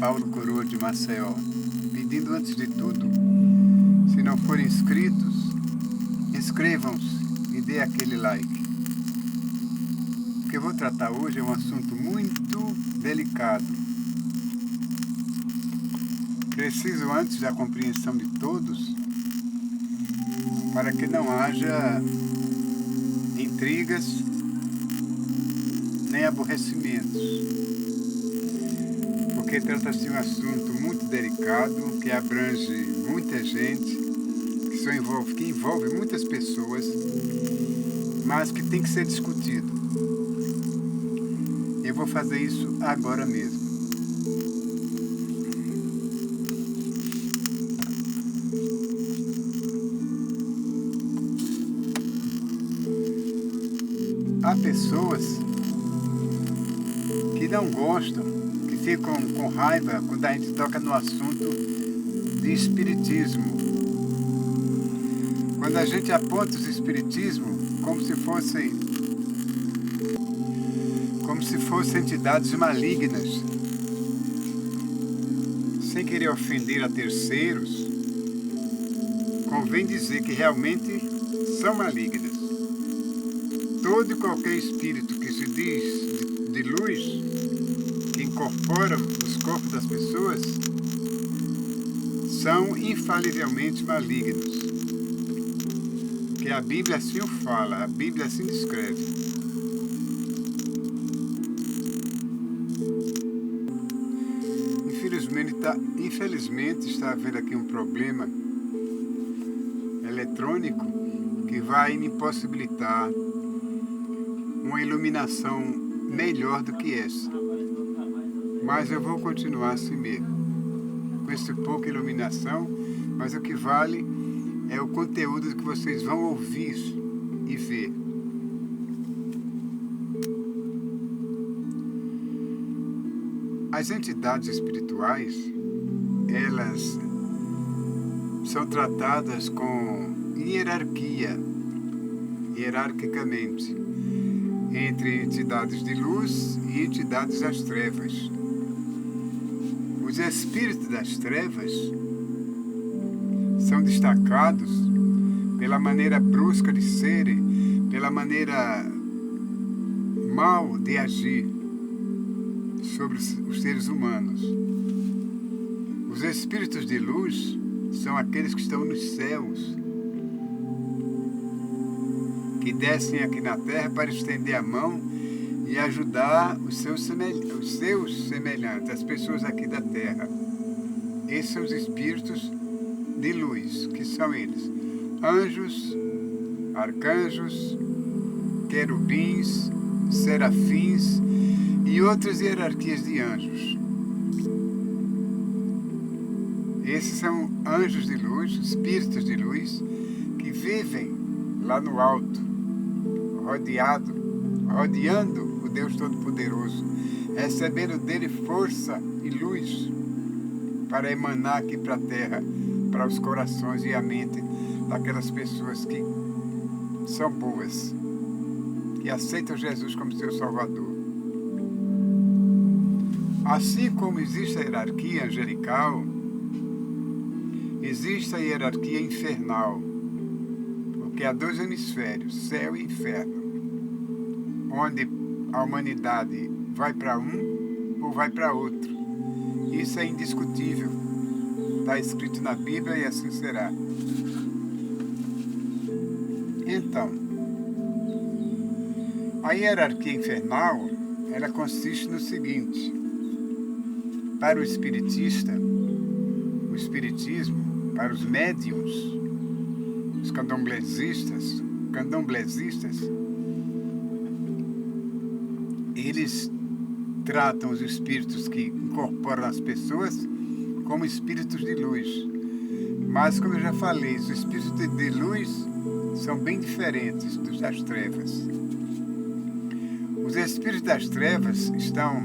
Paulo Coroa de Maceió, pedindo antes de tudo, se não forem inscritos, inscrevam-se e dê aquele like. O que eu vou tratar hoje é um assunto muito delicado. Preciso antes da compreensão de todos, para que não haja intrigas nem aborrecimentos. Porque trata-se de um assunto muito delicado, que abrange muita gente, que envolve muitas pessoas, mas que tem que ser discutido. Eu vou fazer isso agora mesmo. Há pessoas que não gostam, que ficam com raiva quando a gente toca no assunto de espiritismo. Quando a gente aponta os espiritismo como se fossem entidades malignas, sem querer ofender a terceiros, convém dizer que realmente são malignas. Todo e qualquer espírito que se diz de luz, que incorpora nos corpos das pessoas, são infalivelmente malignos. Porque a Bíblia assim o fala, a Bíblia assim descreve. Infelizmente está havendo aqui um problema eletrônico que vai me impossibilitar uma iluminação melhor do que essa. Mas eu vou continuar assim mesmo, com essa pouca iluminação, mas o que vale é o conteúdo que vocês vão ouvir e ver. As entidades espirituais, elas são tratadas com hierarquicamente, entre entidades de luz e entidades das trevas. Os espíritos das trevas são destacados pela maneira brusca de serem, pela maneira mal de agir sobre os seres humanos. Os espíritos de luz são aqueles que estão nos céus, que descem aqui na terra para estender a mão e ajudar os seus semelhantes, as pessoas aqui da terra. Esses são os espíritos de luz, que são eles: anjos, arcanjos, querubins, serafins e outras hierarquias de anjos. Esses são anjos de luz, espíritos de luz, que vivem lá no alto, rodeando o Deus Todo-Poderoso, recebendo dele força e luz para emanar aqui para a terra, para os corações e a mente daquelas pessoas que são boas, que aceitam Jesus como seu Salvador. Assim como existe a hierarquia angelical, existe a hierarquia infernal, porque há dois hemisférios, céu e inferno, onde a humanidade vai para um ou vai para outro. Isso é indiscutível, está escrito na Bíblia e assim será. Então, a hierarquia infernal, ela consiste no seguinte: para o espiritista, o espiritismo, para os médiuns, os candomblessistas, eles tratam os espíritos que incorporam as pessoas como espíritos de luz. Mas, como eu já falei, os espíritos de luz são bem diferentes dos das trevas. Os espíritos das trevas estão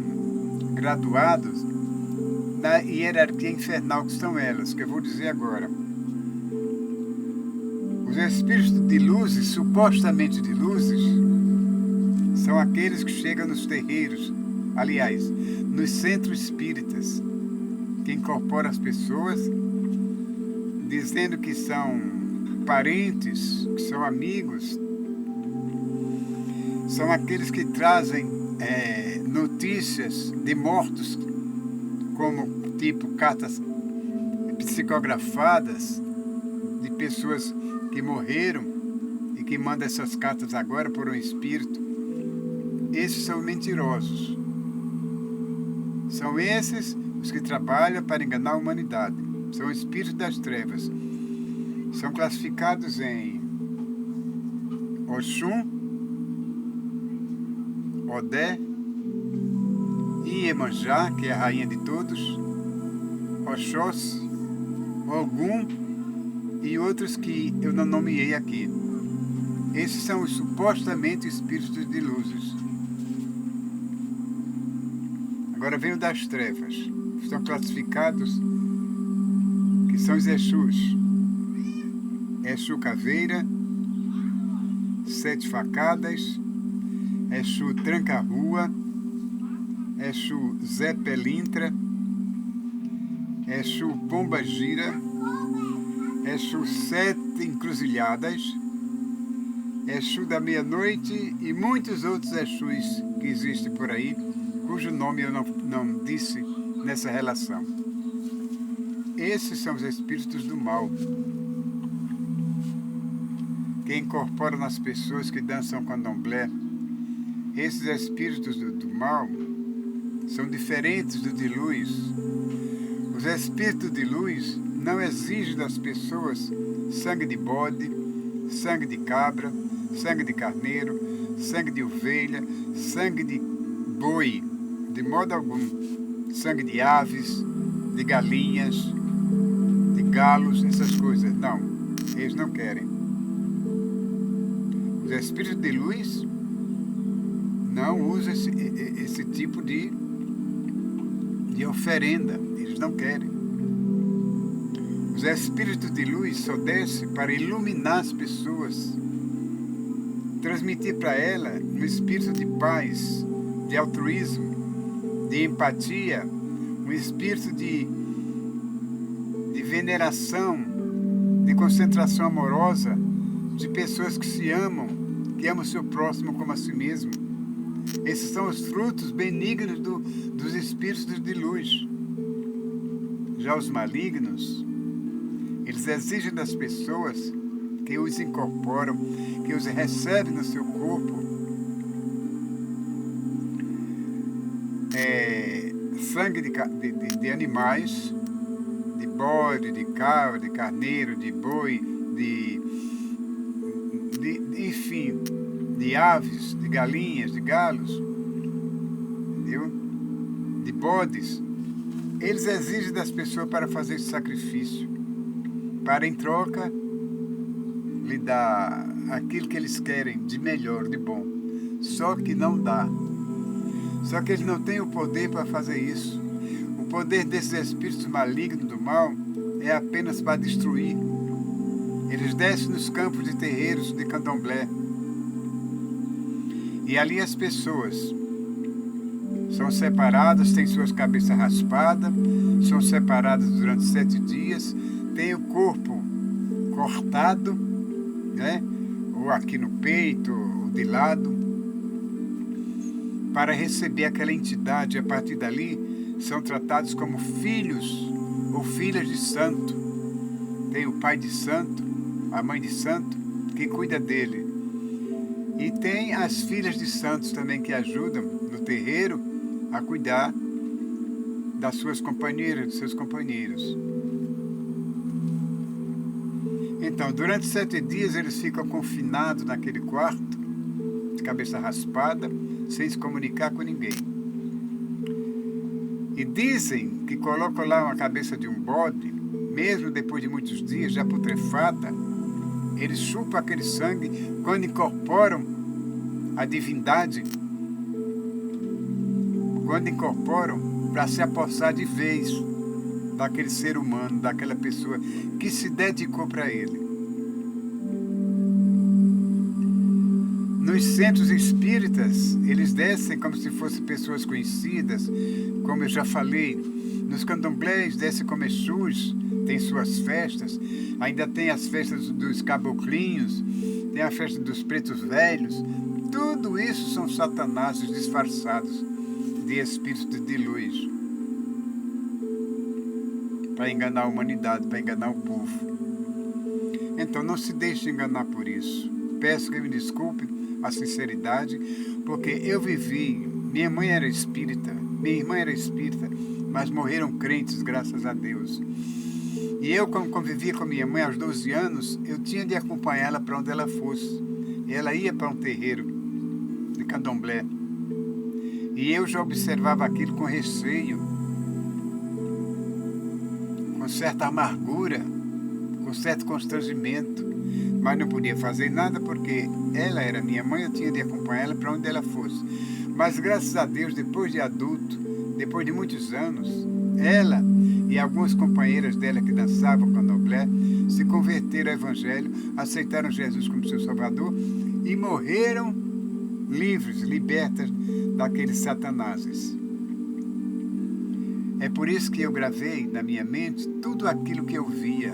graduados na hierarquia infernal, que são elas, que eu vou dizer agora. Os espíritos de luzes, supostamente de luzes, são aqueles que chegam nos terreiros, aliás, nos centros espíritas, que incorpora as pessoas, dizendo que são parentes, que são amigos, são aqueles que trazem notícias de mortos, como tipo cartas psicografadas de pessoas que morreram e que mandam essas cartas agora por um espírito. Esses são mentirosos. São esses os que trabalham para enganar a humanidade. São espíritos das trevas. São classificados em Oxum, Odé, Iemanjá, que é a rainha de todos, Oxóssi, Ogum e outros que eu não nomeei aqui. Esses são os supostamente espíritos de luzes. Agora vem o das trevas. Estão classificados que são os Exus. Exu Caveira, Sete Facadas, Exu Tranca-Rua, Exu Zé Pelintra, Exu Pomba Gira, Exu Sete Encruzilhadas, Exu da Meia-Noite e muitos outros Exus que existem por aí, cujo nome eu não disse nessa relação. Esses são os espíritos do mal, que incorporam nas pessoas que dançam candomblé. Esses espíritos do mal são diferentes do de luz. Os espíritos de luz não exigem das pessoas sangue de bode, sangue de cabra, sangue de carneiro, sangue de ovelha, sangue de boi, de modo algum. Sangue de aves, de galinhas, de galos, essas coisas. Não, eles não querem. Os espíritos de luz não usam esse tipo de oferenda. Eles não querem. Os espíritos de luz só descem para iluminar as pessoas, transmitir para ela um espírito de paz, de altruísmo, de empatia, um espírito de veneração, de concentração amorosa, de pessoas que se amam, que amam o seu próximo como a si mesmo. Esses são os frutos benignos dos espíritos de luz. Já os malignos, eles exigem das pessoas que os incorporam, que os recebem no seu corpo, sangue de animais, de bode, de cabra, de carneiro, de boi, enfim, de aves, de galinhas, de galos, entendeu? De bodes. Eles exigem das pessoas para fazer esse sacrifício, para em troca lhe dar aquilo que eles querem de melhor, de bom. Só que não dá. Só que eles não têm o poder para fazer isso. O poder desses espíritos malignos do mal é apenas para destruir. Eles descem nos campos de terreiros de candomblé. E ali as pessoas são separadas, têm suas cabeças raspadas, são separadas durante 7 dias, têm o corpo cortado, né? Ou aqui no peito, ou de lado, para receber aquela entidade. A partir dali são tratados como filhos ou filhas de santo. Tem o pai de santo, a mãe de santo, que cuida dele. E tem as filhas de santos também que ajudam no terreiro a cuidar das suas companheiras, dos seus companheiros. Então, durante 7 dias eles ficam confinados naquele quarto, de cabeça raspada, sem se comunicar com ninguém. E dizem que colocam lá uma cabeça de um bode, mesmo depois de muitos dias, já putrefada, eles chupam aquele sangue quando incorporam a divindade, quando incorporam para se apossar de vez daquele ser humano, daquela pessoa que se dedicou para ele. Nos centros espíritas, eles descem como se fossem pessoas conhecidas, como eu já falei, Nos candomblés desse Comexus, tem suas festas, ainda tem as festas dos caboclinhos, tem a festa dos pretos velhos. Tudo isso são satanases disfarçados de espíritos de luz, para enganar a humanidade, para enganar o povo. Então não se deixe enganar por isso. Peço que me desculpe a sinceridade, porque eu vivi, minha mãe era espírita, minha irmã era espírita, mas morreram crentes, graças a Deus. E eu, quando convivia com minha mãe aos 12 anos, eu tinha de acompanhá-la para onde ela fosse. Ela ia para um terreiro de candomblé. E eu já observava aquilo com receio, com certa amargura, com certo constrangimento. Mas não podia fazer nada porque ela era minha mãe, eu tinha de acompanhá-la para onde ela fosse. Mas graças a Deus, depois de adulto, depois de muitos anos, ela e algumas companheiras dela que dançavam candomblé se converteram ao Evangelho, aceitaram Jesus como seu Salvador e morreram livres, libertas daqueles satanases. É por isso que eu gravei na minha mente tudo aquilo que eu via.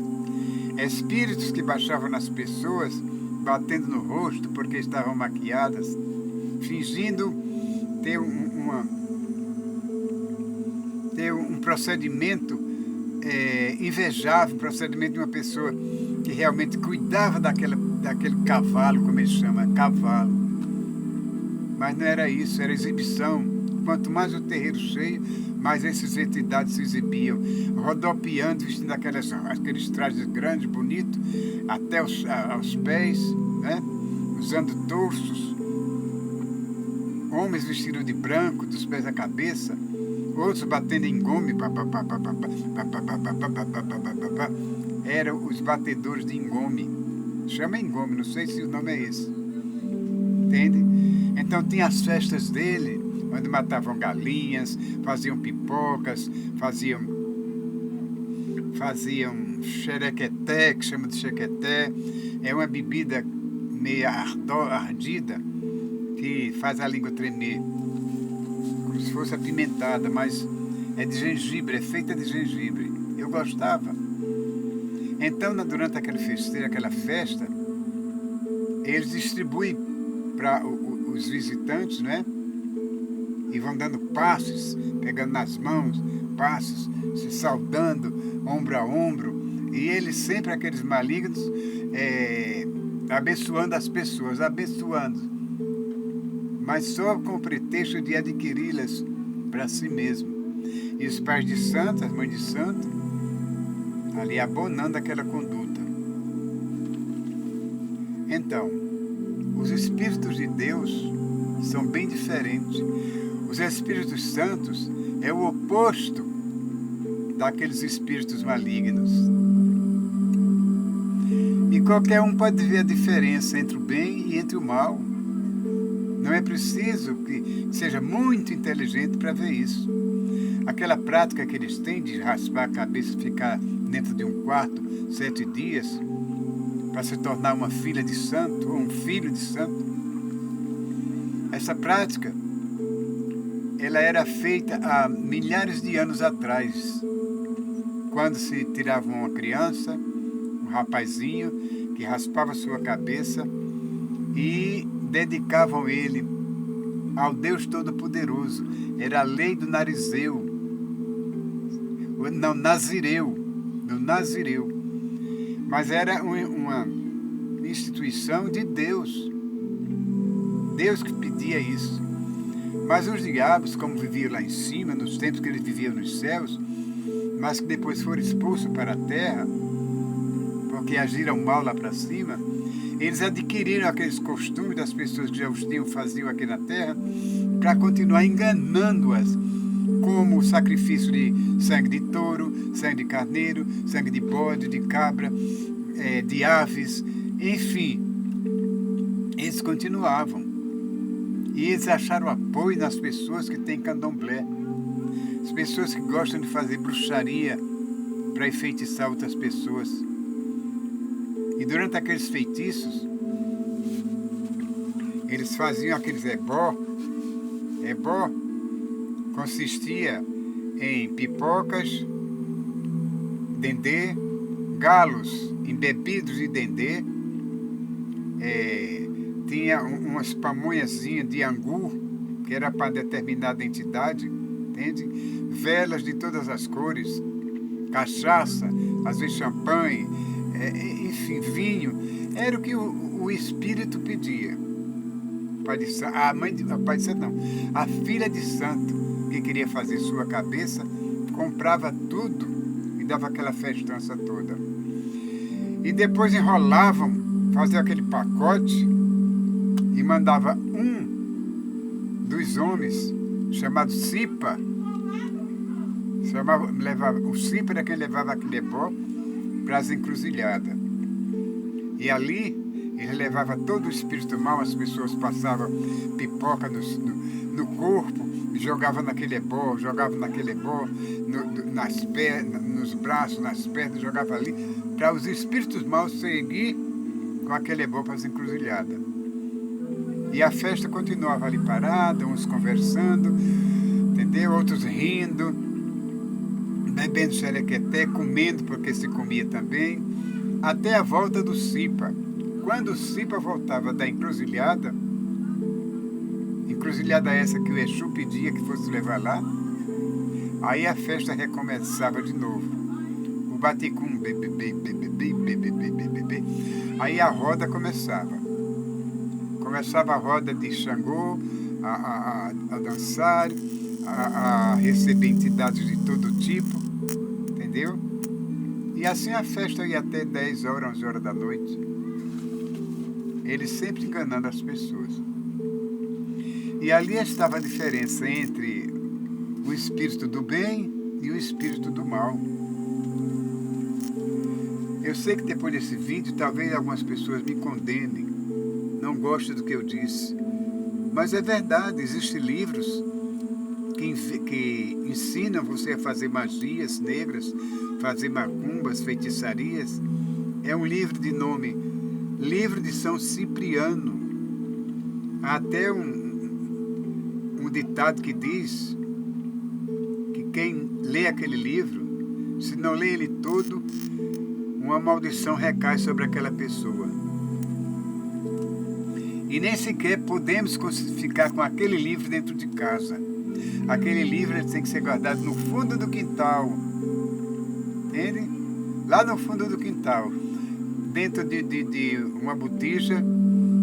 Espíritos que baixavam nas pessoas, batendo no rosto porque estavam maquiadas, fingindo ter um procedimento invejável, procedimento de uma pessoa que realmente cuidava daquele cavalo, como ele chama, cavalo. Mas não era isso, era exibição. Quanto mais o terreiro cheio, mais essas entidades se exibiam, rodopiando, vestindo aqueles trajes grandes, bonitos, até aos pés, né? Usando torsos, homens vestidos de branco, dos pés à cabeça, outros batendo em engome, eram os batedores de engome. Chama engome, não sei se o nome é esse. Entende? Então tinha as festas dele, onde matavam galinhas, faziam pipocas, faziam xerequeté, que chama de xequeté. É uma bebida meio ardida, que faz a língua tremer, como se fosse apimentada, mas é de gengibre, é feita de gengibre. Eu gostava. Então, durante aquele festeiro, aquela festa, eles distribuem para os visitantes, né? E vão dando passos, pegando nas mãos, passos, se saudando, ombro a ombro. E eles sempre, aqueles malignos, abençoando as pessoas, abençoando. Mas só com o pretexto de adquiri-las para si mesmo. E os pais de santo, as mães de santo, ali abonando aquela conduta. Então, os Espíritos de Deus são bem diferentes. Os Espíritos Santos é o oposto daqueles espíritos malignos. E qualquer um pode ver a diferença entre o bem e entre o mal. Não é preciso que seja muito inteligente para ver isso. Aquela prática que eles têm de raspar a cabeça e ficar dentro de um quarto 7 dias para se tornar uma filha de santo ou um filho de santo. Essa prática, ela era feita há milhares de anos atrás, quando se tirava uma criança, um rapazinho, que raspava sua cabeça e dedicavam ele ao Deus Todo-Poderoso. Era a lei do narizeu, não, nazireu, do nazireu. Mas era uma instituição de Deus. Deus que pedia isso. Mas os diabos, como viviam lá em cima, nos tempos que eles viviam nos céus, mas que depois foram expulsos para a terra, porque agiram mal lá para cima, eles adquiriram aqueles costumes das pessoas que já os faziam aqui na terra, para continuar enganando-as, como o sacrifício de sangue de touro, sangue de carneiro, sangue de bode, de cabra, de aves, enfim. Eles continuavam. E eles acharam apoio nas pessoas que têm candomblé. As pessoas que gostam de fazer bruxaria para enfeitiçar outras pessoas. E durante aqueles feitiços, eles faziam aqueles ebó. Ebó consistia em pipocas, dendê, galos embebidos de dendê, tinha umas pamonhazinhas de angu, que era para determinada entidade, entende? Velas de todas as cores, cachaça, às vezes champanhe, enfim, vinho. Era o que o espírito pedia. A filha de santo, que queria fazer sua cabeça, comprava tudo e dava aquela festança toda. E depois enrolavam, faziam aquele pacote e mandava um dos homens, chamado Cipa, o Cipa era quem levava aquele ebó para as encruzilhadas. E ali ele levava todo o espírito mau, as pessoas passavam pipoca no corpo, jogavam naquele ebó, nas pernas, nos braços, nas pernas, jogava ali, para os espíritos maus seguir com aquele ebó para as encruzilhadas. E a festa continuava ali parada, uns conversando, entendeu? Outros rindo, bebendo xerequeté, comendo, porque se comia também, até a volta do Cipa. Quando o Cipa voltava da encruzilhada essa que o Exu pedia que fosse levar lá, aí a festa recomeçava de novo. O baticum, aí a roda começava. Começava a roda de Xangô a dançar, a receber entidades de todo tipo, entendeu? E assim a festa ia até 10 horas, 11 horas da noite. Ele sempre enganando as pessoas. E ali estava a diferença entre o espírito do bem e o espírito do mal. Eu sei que depois desse vídeo, talvez algumas pessoas me condenem, não gostam do que eu disse. Mas é verdade, existem livros que ensinam você a fazer magias negras, fazer macumbas, feitiçarias. É um livro de nome Livro de São Cipriano. Há até um ditado que diz que quem lê aquele livro, se não lê ele todo, uma maldição recai sobre aquela pessoa. E nem sequer podemos ficar com aquele livro dentro de casa. Aquele livro tem que ser guardado no fundo do quintal. Entende? Lá no fundo do quintal. Dentro de uma botija,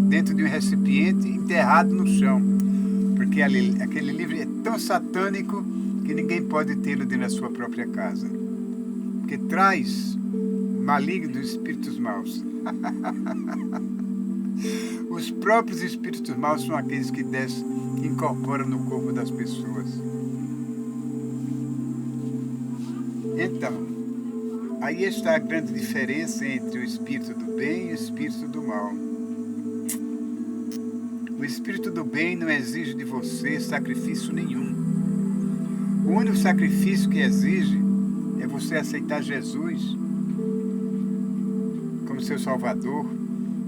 dentro de um recipiente, enterrado no chão. Porque aquele livro é tão satânico que ninguém pode tê-lo dentro da sua própria casa. Porque traz malignos espíritos maus. Os próprios espíritos maus são aqueles que descem, que incorporam no corpo das pessoas. Então, aí está a grande diferença entre o espírito do bem e o espírito do mal. O espírito do bem não exige de você sacrifício nenhum. O único sacrifício que exige é você aceitar Jesus como seu Salvador,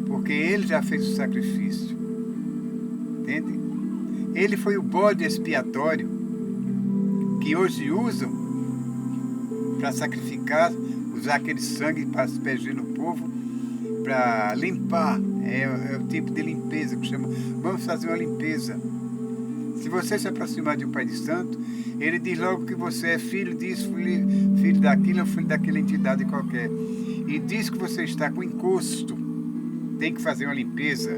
porque Ele já fez o sacrifício. Entende? Ele foi o bode expiatório que hoje usam para sacrificar, usar aquele sangue para aspergir no povo, para limpar. É o tipo de limpeza que chama. Vamos fazer uma limpeza. Se você se aproximar de um Pai de Santo, ele diz logo que você é filho disso, filho daquilo, ou filho daquela entidade qualquer. E diz que você está com encosto. Tem que fazer uma limpeza.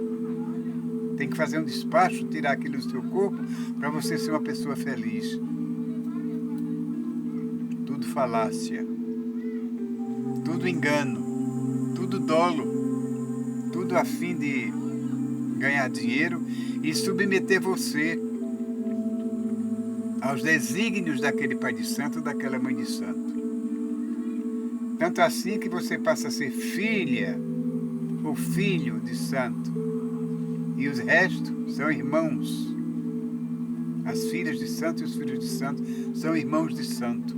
Tem que fazer um despacho, tirar aquilo do seu corpo, para você ser uma pessoa feliz. Tudo falácia. Tudo engano. Tudo dolo. Tudo a fim de ganhar dinheiro e submeter você aos desígnios daquele Pai de Santo, daquela Mãe de Santo. Tanto assim que você passa a ser filha ou filho de santo. E os restos são irmãos. As filhas de santo e os filhos de santo são irmãos de santo.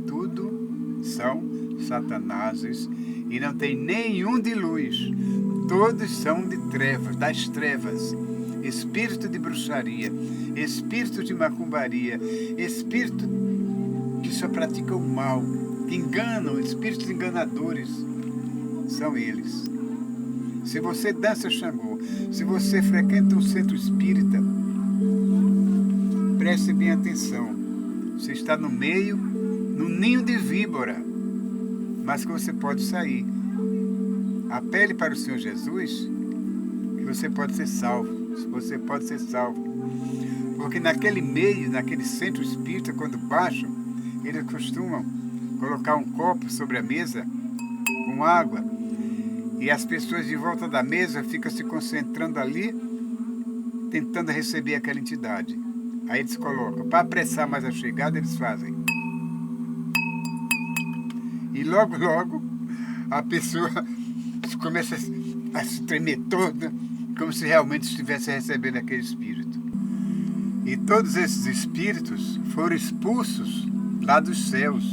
Tudo são satanases e não tem nenhum de luz. Todos são de trevas, das trevas. espírito de bruxaria, espírito de macumbaria, espírito que só praticam o mal, que enganam, espíritos enganadores, são eles. Se você dança Xangô, se você frequenta um centro espírita, preste bem atenção. Você está no meio, no ninho de víbora, mas que você pode sair. Apele para o Senhor Jesus, que você pode ser salvo. Você pode ser salvo. Porque naquele meio, naquele centro espírita, quando baixam, eles costumam colocar um copo sobre a mesa com água, e as pessoas de volta da mesa ficam se concentrando ali, tentando receber aquela entidade. Aí eles colocam, para apressar mais a chegada, eles fazem. E logo, logo, a pessoa começa a se tremer toda, como se realmente estivesse recebendo aquele espírito. E todos esses espíritos foram expulsos lá dos céus.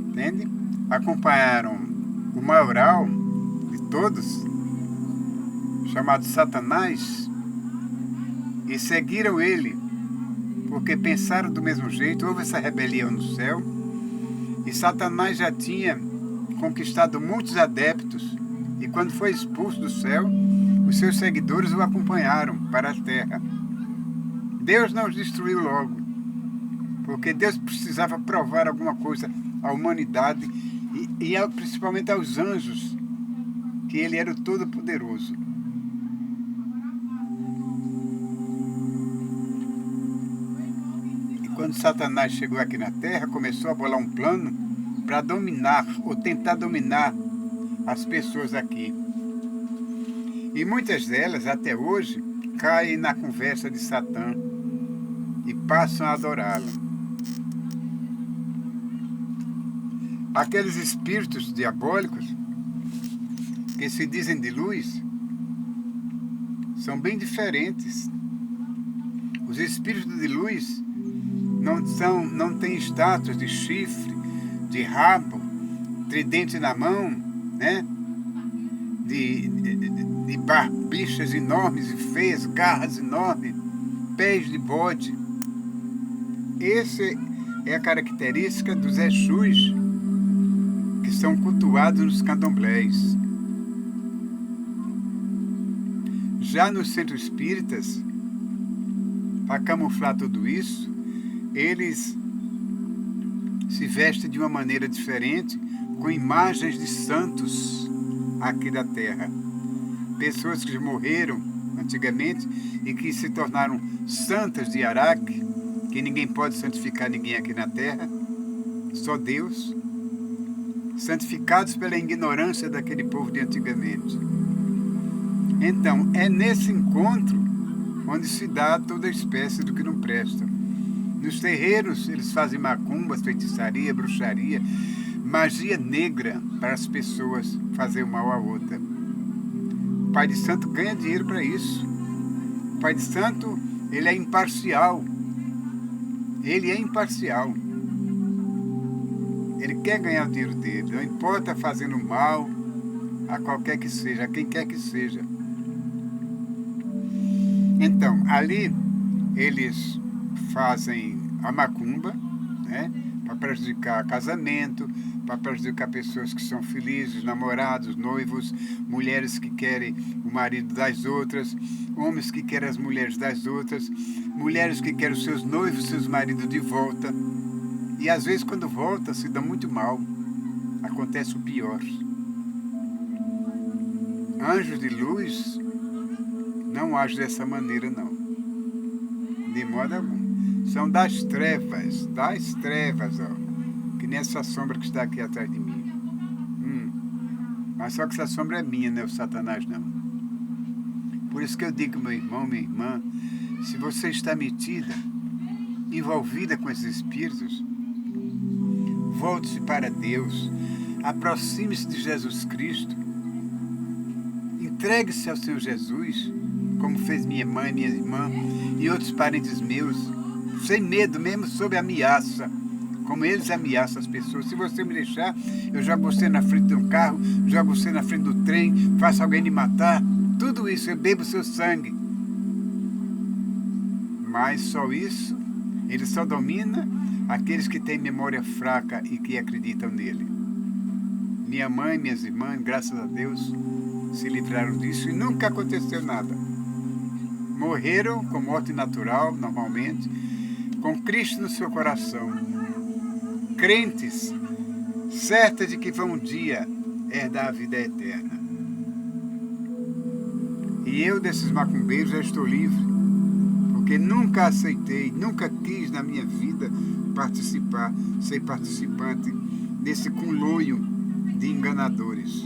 Entende? Acompanharam o maioral de todos, chamado Satanás, e seguiram ele, porque pensaram do mesmo jeito. Houve essa rebelião no céu, e Satanás já tinha conquistado muitos adeptos, e quando foi expulso do céu, os seus seguidores o acompanharam para a terra. Deus não os destruiu logo, porque Deus precisava provar alguma coisa à humanidade e principalmente aos anjos, que ele era o Todo-Poderoso. E quando Satanás chegou aqui na Terra, começou a bolar um plano para dominar, ou tentar dominar as pessoas aqui. E muitas delas, até hoje, caem na conversa de Satã e passam a adorá-lo. Aqueles espíritos diabólicos que se dizem de luz são bem diferentes. Os espíritos de luz não têm status de chifre, de rabo, tridente na mão, né? de barbichas enormes e feias, garras enormes, pés de bode. Essa é a característica dos Exus, que são cultuados nos candomblés. Já nos centros espíritas, para camuflar tudo isso, eles se vestem de uma maneira diferente, com imagens de santos aqui da Terra. Pessoas que morreram antigamente e que se tornaram santas de Araque, que ninguém pode santificar ninguém aqui na Terra, só Deus. Santificados pela ignorância daquele povo de antigamente. Então, é nesse encontro onde se dá toda espécie do que não presta. Nos terreiros, eles fazem macumbas, feitiçaria, bruxaria, magia negra para as pessoas fazer mal a outra. O Pai de Santo ganha dinheiro para isso. O Pai de Santo, ele é imparcial. Ele é imparcial. Ele quer ganhar o dinheiro dele, não importa fazendo mal a qualquer que seja, a quem quer que seja. Então, ali eles fazem a macumba, né, para prejudicar casamento, para prejudicar pessoas que são felizes, namorados, noivos, mulheres que querem o marido das outras, homens que querem as mulheres das outras, mulheres que querem os seus noivos, seus maridos de volta. E às vezes quando volta se dá muito mal, acontece o pior. Anjos de luz não agem dessa maneira não, de modo algum. São das trevas, ó, que nem essa sombra que está aqui atrás de mim. Mas só que essa sombra é minha, não é o Satanás não. Por isso que eu digo, meu irmão, minha irmã, se você está metida, envolvida com esses espíritos, volte-se para Deus, aproxime-se de Jesus Cristo, entregue-se ao Senhor Jesus, como fez minha mãe, minha irmã e outros parentes meus, sem medo, mesmo sob ameaça, como eles ameaçam as pessoas. Se você me deixar, eu jogo você na frente de um carro, jogo você na frente do trem, faço alguém me matar. tudo isso, eu bebo seu sangue. Mas só isso, ele só domina aqueles que têm memória fraca e que acreditam nele. Minha mãe, minhas irmãs, graças a Deus, se livraram disso e nunca aconteceu nada. Morreram com morte natural, normalmente, com Cristo no seu coração. Crentes, certas de que vão um dia herdar a vida eterna. E eu, desses macumbeiros, já estou livre, porque nunca aceitei, nunca quis na minha vida ser participante desse conluio de enganadores.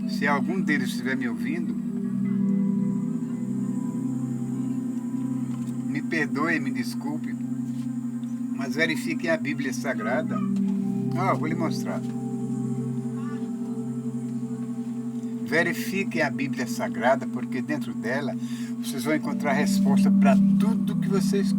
Se algum deles estiver me ouvindo, me perdoe, me desculpe, mas verifiquem a Bíblia Sagrada. Vou lhe mostrar. Verifiquem a Bíblia Sagrada, porque dentro dela vocês vão encontrar resposta para tudo que vocês